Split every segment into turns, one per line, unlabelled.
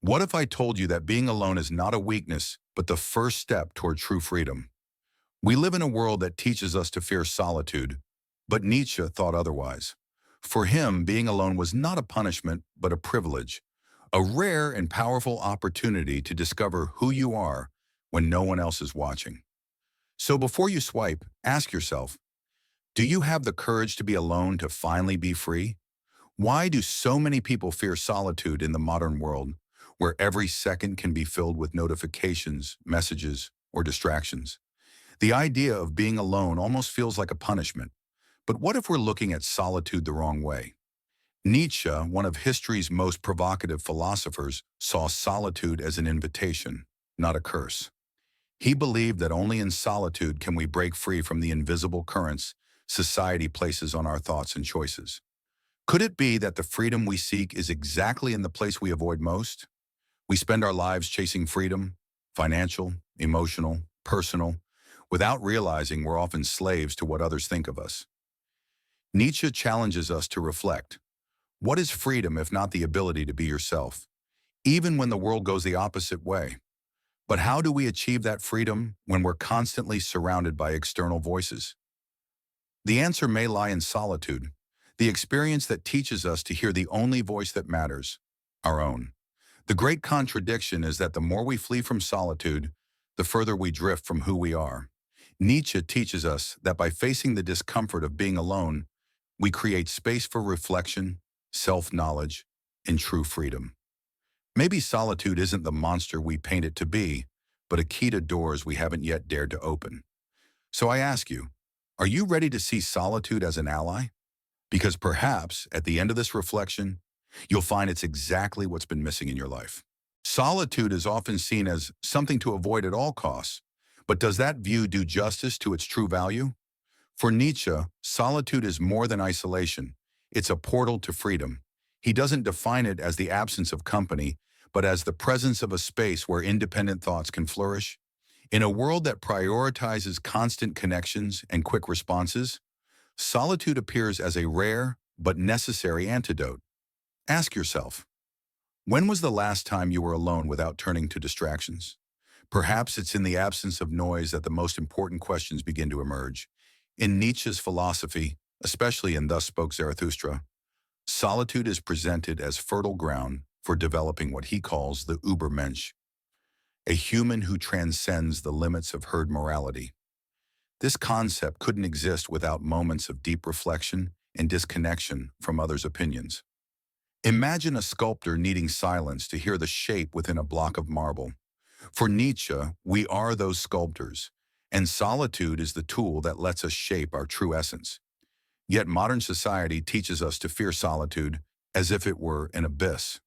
What if I told you that being alone is not a weakness, but the first step toward true freedom? We live in a world that teaches us to fear solitude, but Nietzsche thought otherwise. For him, being alone was not a punishment, but a privilege, a rare and powerful opportunity to discover who you are when no one else is watching. So before you swipe, ask yourself, do you have the courage to be alone to finally be free? Why do so many people fear solitude in the modern world, where every second can be filled with notifications, messages, or distractions? The idea of being alone almost feels like a punishment. But what if we're looking at solitude the wrong way? Nietzsche, one of history's most provocative philosophers, saw solitude as an invitation, not a curse. He believed that only in solitude can we break free from the invisible currents society places on our thoughts and choices. Could it be that the freedom we seek is exactly in the place we avoid most? We spend our lives chasing freedom, financial, emotional, personal, without realizing we're often slaves to what others think of us. Nietzsche challenges us to reflect. What is freedom if not the ability to be yourself, even when the world goes the opposite way? But how do we achieve that freedom when we're constantly surrounded by external voices? The answer may lie in solitude, the experience that teaches us to hear the only voice that matters, our own. The great contradiction is that the more we flee from solitude, the further we drift from who we are. Nietzsche teaches us that by facing the discomfort of being alone, we create space for reflection, self-knowledge, and true freedom. Maybe solitude isn't the monster we paint it to be, but a key to doors we haven't yet dared to open. So I ask you, are you ready to see solitude as an ally? Because perhaps, at the end of this reflection, you'll find it's exactly what's been missing in your life. Solitude is often seen as something to avoid at all costs, but does that view do justice to its true value? For Nietzsche, solitude is more than isolation. It's a portal to freedom. He doesn't define it as the absence of company, but as the presence of a space where independent thoughts can flourish. In a world that prioritizes constant connections and quick responses, solitude appears as a rare but necessary antidote. Ask yourself, when was the last time you were alone without turning to distractions? Perhaps it's in the absence of noise that the most important questions begin to emerge. In Nietzsche's philosophy, especially in Thus Spoke Zarathustra, solitude is presented as fertile ground for developing what he calls the Übermensch, a human who transcends the limits of herd morality. This concept couldn't exist without moments of deep reflection and disconnection from others' opinions. Imagine a sculptor needing silence to hear the shape within a block of marble. For Nietzsche, we are those sculptors, and solitude is the tool that lets us shape our true essence. Yet modern society teaches us to fear solitude as if it were an abyss.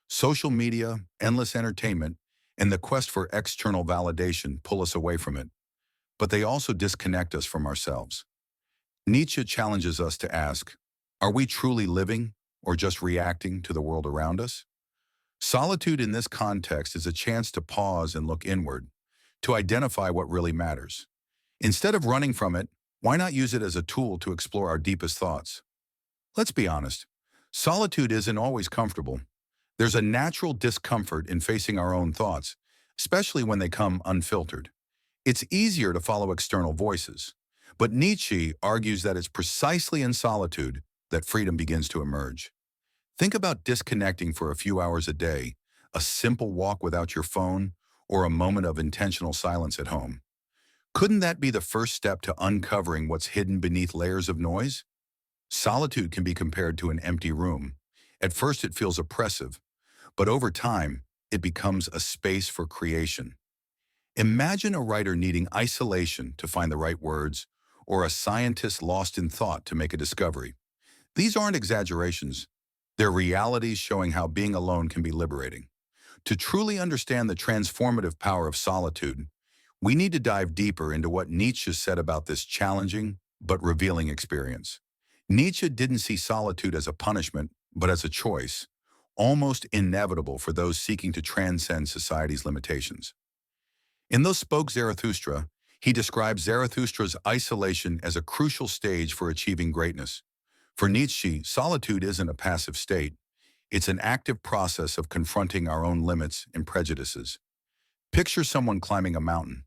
Social media, endless entertainment, and the quest for external validation pull us away from it, but they also disconnect us from ourselves. Nietzsche challenges us to ask, are we truly living or just reacting to the world around us? Solitude in this context is a chance to pause and look inward, to identify what really matters. Instead of running from it, why not use it as a tool to explore our deepest thoughts? Let's be honest, solitude isn't always comfortable. There's a natural discomfort in facing our own thoughts, especially when they come unfiltered. It's easier to follow external voices, but Nietzsche argues that it's precisely in solitude that freedom begins to emerge. Think about disconnecting for a few hours a day, a simple walk without your phone, or a moment of intentional silence at home. Couldn't that be the first step to uncovering what's hidden beneath layers of noise? Solitude can be compared to an empty room. At first it feels oppressive, but over time, it becomes a space for creation. Imagine a writer needing isolation to find the right words, or a scientist lost in thought to make a discovery. These aren't exaggerations. They're realities showing how being alone can be liberating. To truly understand the transformative power of solitude, we need to dive deeper into what Nietzsche said about this challenging but revealing experience. Nietzsche didn't see solitude as a punishment, but as a choice, almost inevitable for those seeking to transcend society's limitations. In Thus Spoke Zarathustra, he describes Zarathustra's isolation as a crucial stage for achieving greatness. For Nietzsche, solitude isn't a passive state. It's an active process of confronting our own limits and prejudices. Picture someone climbing a mountain.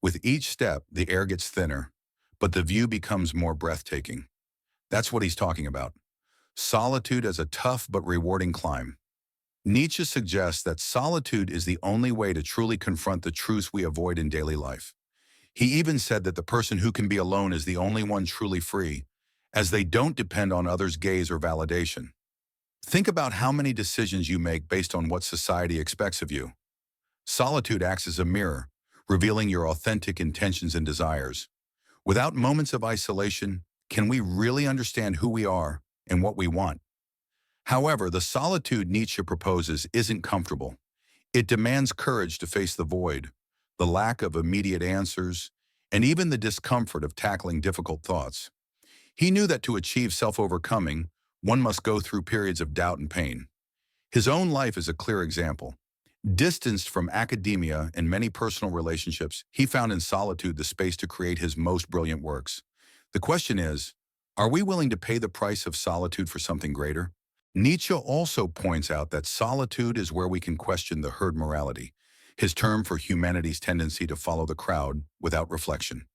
With each step, the air gets thinner, but the view becomes more breathtaking. That's what he's talking about. Solitude as a tough but rewarding climb. Nietzsche suggests that solitude is the only way to truly confront the truths we avoid in daily life. He even said that the person who can be alone is the only one truly free, as they don't depend on others' gaze or validation. Think about how many decisions you make based on what society expects of you. Solitude acts as a mirror, revealing your authentic intentions and desires. Without moments of isolation, can we really understand who we are and what we want? However, the solitude Nietzsche proposes isn't comfortable. It demands courage to face the void, the lack of immediate answers, and even the discomfort of tackling difficult thoughts. He knew that to achieve self-overcoming, one must go through periods of doubt and pain. His own life is a clear example. Distanced from academia and many personal relationships, he found in solitude the space to create his most brilliant works. The question is, are we willing to pay the price of solitude for something greater? Nietzsche also points out that solitude is where we can question the herd morality, his term for humanity's tendency to follow the crowd without reflection.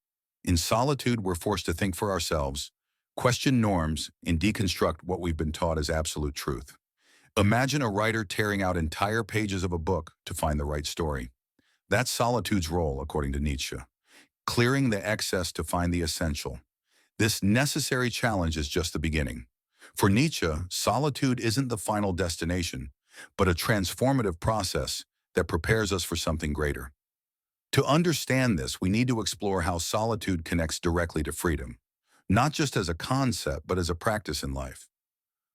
In solitude, we're forced to think for ourselves, question norms, and deconstruct what we've been taught as absolute truth. Imagine a writer tearing out entire pages of a book to find the right story. That's solitude's role, according to Nietzsche, clearing the excess to find the essential. This necessary challenge is just the beginning. For Nietzsche, solitude isn't the final destination, but a transformative process that prepares us for something greater. To understand this, we need to explore how solitude connects directly to freedom, not just as a concept, but as a practice in life.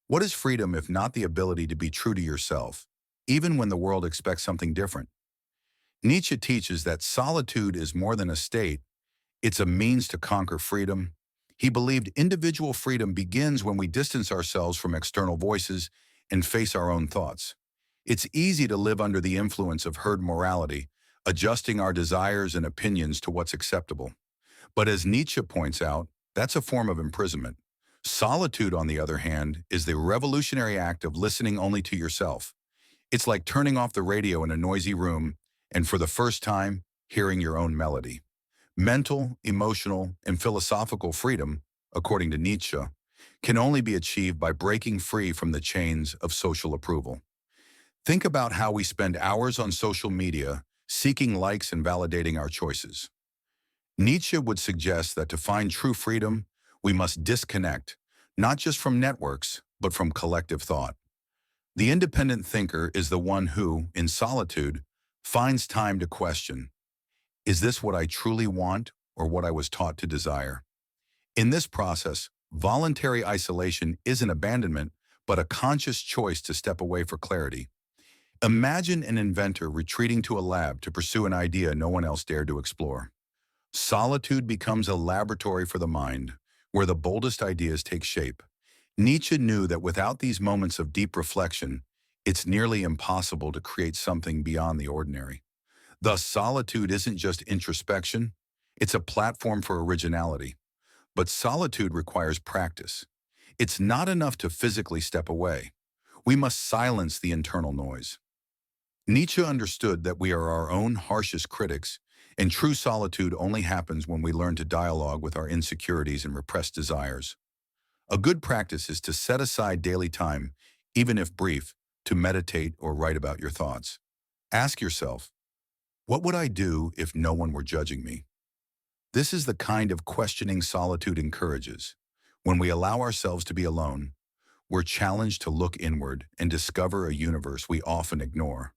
What is freedom if not the ability to be true to yourself, even when the world expects something different? Nietzsche teaches that solitude is more than a state, it's a means to conquer freedom. He believed individual freedom begins when we distance ourselves from external voices and face our own thoughts. It's easy to live under the influence of herd morality, adjusting our desires and opinions to what's acceptable. But as Nietzsche points out, that's a form of imprisonment. Solitude, on the other hand, is the revolutionary act of listening only to yourself. It's like turning off the radio in a noisy room and, for the first time, hearing your own melody. Mental, emotional, and philosophical freedom, according to Nietzsche, can only be achieved by breaking free from the chains of social approval. Think about how we spend hours on social media seeking likes and validating our choices. Nietzsche would suggest that to find true freedom, we must disconnect, not just from networks, but from collective thought. The independent thinker is the one who, in solitude, finds time to question, is this what I truly want or what I was taught to desire? In this process, voluntary isolation isn't abandonment, but a conscious choice to step away for clarity. Imagine an inventor retreating to a lab to pursue an idea no one else dared to explore. Solitude becomes a laboratory for the mind, where the boldest ideas take shape. Nietzsche knew that without these moments of deep reflection, it's nearly impossible to create something beyond the ordinary. Thus, solitude isn't just introspection, it's a platform for originality. But solitude requires practice. It's not enough to physically step away. We must silence the internal noise. Nietzsche understood that we are our own harshest critics, and true solitude only happens when we learn to dialogue with our insecurities and repressed desires. A good practice is to set aside daily time, even if brief, to meditate or write about your thoughts. Ask yourself, what would I do if no one were judging me? This is the kind of questioning solitude encourages. When we allow ourselves to be alone, we're challenged to look inward and discover a universe we often ignore.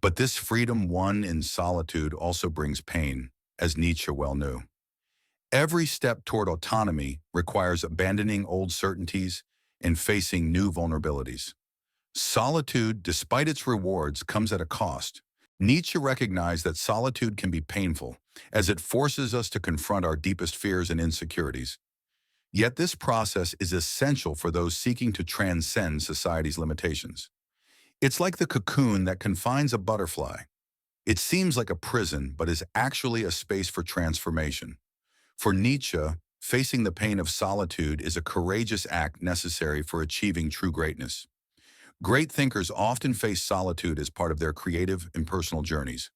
But this freedom won in solitude also brings pain, as Nietzsche well knew. Every step toward autonomy requires abandoning old certainties and facing new vulnerabilities. Solitude, despite its rewards, comes at a cost. Nietzsche recognized that solitude can be painful, as it forces us to confront our deepest fears and insecurities. Yet this process is essential for those seeking to transcend society's limitations. It's like the cocoon that confines a butterfly. It seems like a prison, but is actually a space for transformation. For Nietzsche, facing the pain of solitude is a courageous act necessary for achieving true greatness. Great thinkers often face solitude as part of their creative and personal journeys.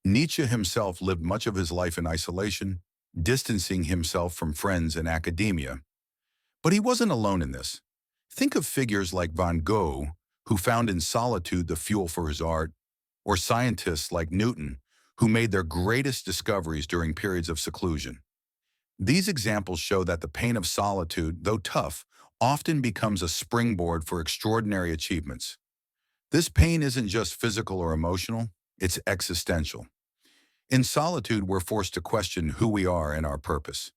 Nietzsche himself lived much of his life in isolation, distancing himself from friends and academia. But he wasn't alone in this. Think of figures like Van Gogh, who found in solitude the fuel for his art, or scientists like Newton, who made their greatest discoveries during periods of seclusion. These examples show that the pain of solitude, though tough, often becomes a springboard for extraordinary achievements. This pain isn't just physical or emotional, it's existential. In solitude, we're forced to question who we are and our purpose.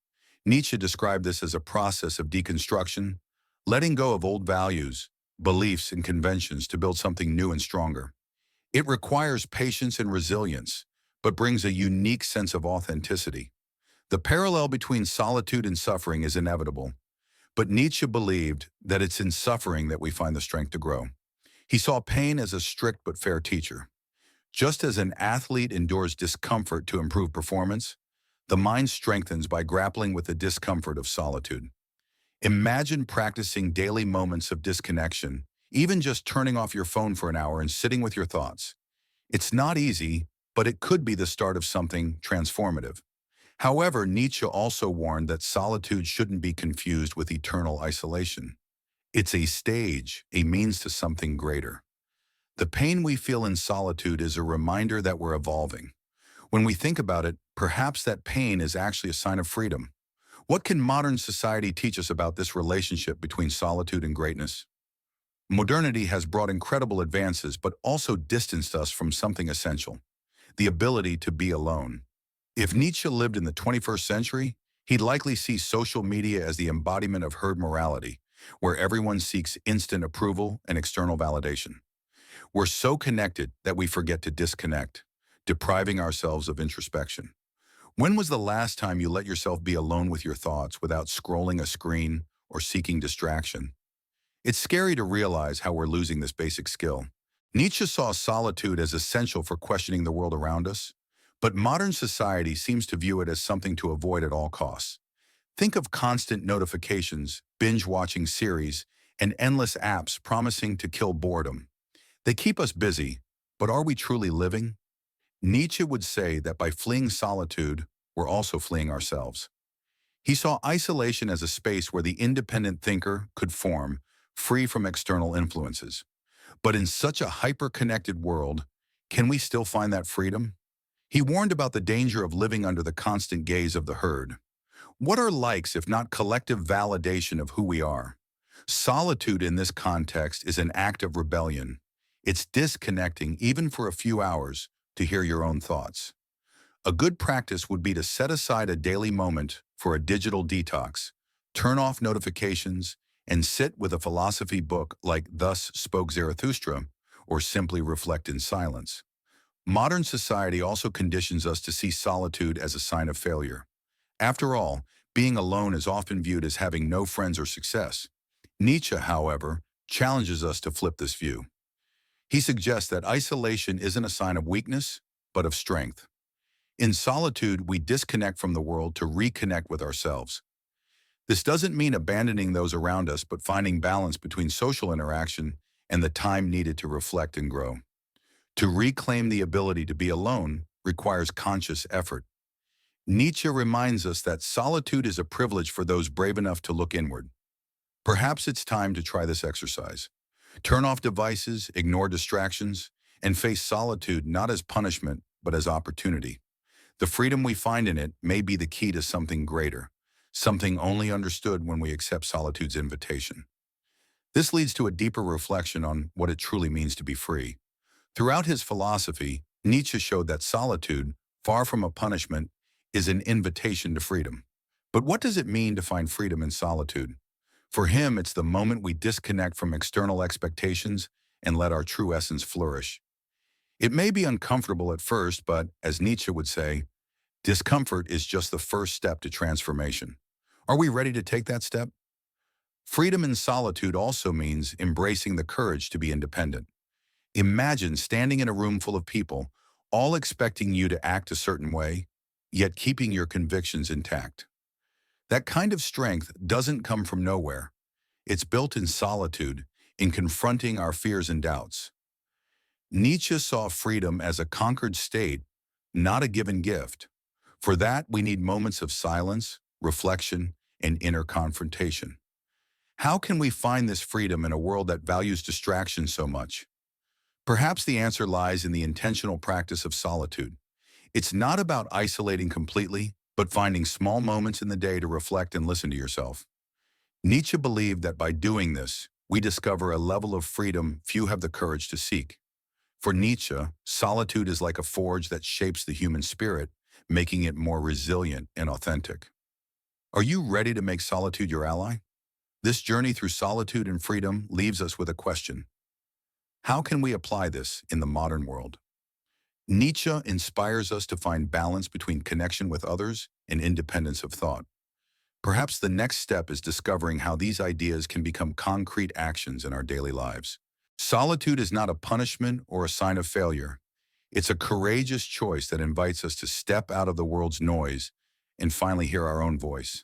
Nietzsche described this as a process of deconstruction, letting go of old values, beliefs, and conventions to build something new and stronger. It requires patience and resilience, but brings a unique sense of authenticity. The parallel between solitude and suffering is inevitable, but Nietzsche believed that it's in suffering that we find the strength to grow. He saw pain as a strict but fair teacher. Just as an athlete endures discomfort to improve performance, the mind strengthens by grappling with the discomfort of solitude. Imagine practicing daily moments of disconnection, even just turning off your phone for an hour and sitting with your thoughts. It's not easy, but it could be the start of something transformative. However, Nietzsche also warned that solitude shouldn't be confused with eternal isolation. It's a stage, a means to something greater. The pain we feel in solitude is a reminder that we're evolving. When we think about it, perhaps that pain is actually a sign of freedom. What can modern society teach us about this relationship between solitude and greatness? Modernity has brought incredible advances but also distanced us from something essential: the ability to be alone. If Nietzsche lived in the 21st century, he'd likely see social media as the embodiment of herd morality, where everyone seeks instant approval and external validation. We're so connected that we forget to disconnect, depriving ourselves of introspection. When was the last time you let yourself be alone with your thoughts without scrolling a screen or seeking distraction? It's scary to realize how we're losing this basic skill. Nietzsche saw solitude as essential for questioning the world around us, but modern society seems to view it as something to avoid at all costs. Think of constant notifications, binge-watching series, and endless apps promising to kill boredom. They keep us busy, but are we truly living? Nietzsche would say that by fleeing solitude, we're also fleeing ourselves. He saw isolation as a space where the independent thinker could form, free from external influences. But in such a hyper-connected world, can we still find that freedom? He warned about the danger of living under the constant gaze of the herd. What are likes if not collective validation of who we are? Solitude in this context is an act of rebellion. It's disconnecting, even for a few hours, to hear your own thoughts. A good practice would be to set aside a daily moment for a digital detox, turn off notifications, and sit with a philosophy book like Thus Spoke Zarathustra, or simply reflect in silence. Modern society also conditions us to see solitude as a sign of failure. After all, being alone is often viewed as having no friends or success. Nietzsche, however, challenges us to flip this view. He suggests that isolation isn't a sign of weakness, but of strength. In solitude, we disconnect from the world to reconnect with ourselves. This doesn't mean abandoning those around us, but finding balance between social interaction and the time needed to reflect and grow. To reclaim the ability to be alone requires conscious effort. Nietzsche reminds us that solitude is a privilege for those brave enough to look inward. Perhaps it's time to try this exercise. Turn off devices, ignore distractions, and face solitude not as punishment, but as opportunity. The freedom we find in it may be the key to something greater, something only understood when we accept solitude's invitation. This leads to a deeper reflection on what it truly means to be free. Throughout his philosophy, Nietzsche showed that solitude, far from a punishment, is an invitation to freedom. But what does it mean to find freedom in solitude? For him, it's the moment we disconnect from external expectations and let our true essence flourish. It may be uncomfortable at first, but as Nietzsche would say, discomfort is just the first step to transformation. Are we ready to take that step? Freedom in solitude also means embracing the courage to be independent. Imagine standing in a room full of people, all expecting you to act a certain way, yet keeping your convictions intact. That kind of strength doesn't come from nowhere. It's built in solitude, in confronting our fears and doubts. Nietzsche saw freedom as a conquered state, not a given gift. For that, we need moments of silence, reflection, and inner confrontation. How can we find this freedom in a world that values distraction so much? Perhaps the answer lies in the intentional practice of solitude. It's not about isolating completely, but finding small moments in the day to reflect and listen to yourself. Nietzsche believed that by doing this, we discover a level of freedom few have the courage to seek. For Nietzsche, solitude is like a forge that shapes the human spirit, making it more resilient and authentic. Are you ready to make solitude your ally? This journey through solitude and freedom leaves us with a question. How can we apply this in the modern world? Nietzsche inspires us to find balance between connection with others and independence of thought. Perhaps the next step is discovering how these ideas can become concrete actions in our daily lives. Solitude is not a punishment or a sign of failure. It's a courageous choice that invites us to step out of the world's noise and finally hear our own voice.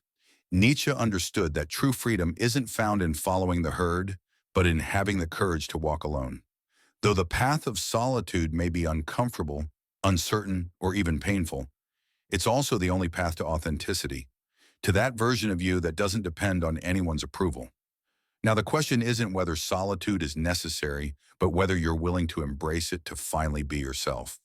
Nietzsche understood that true freedom isn't found in following the herd, but in having the courage to walk alone. Though the path of solitude may be uncomfortable, uncertain, or even painful, it's also the only path to authenticity, to that version of you that doesn't depend on anyone's approval. Now, the question isn't whether solitude is necessary, but whether you're willing to embrace it to finally be yourself.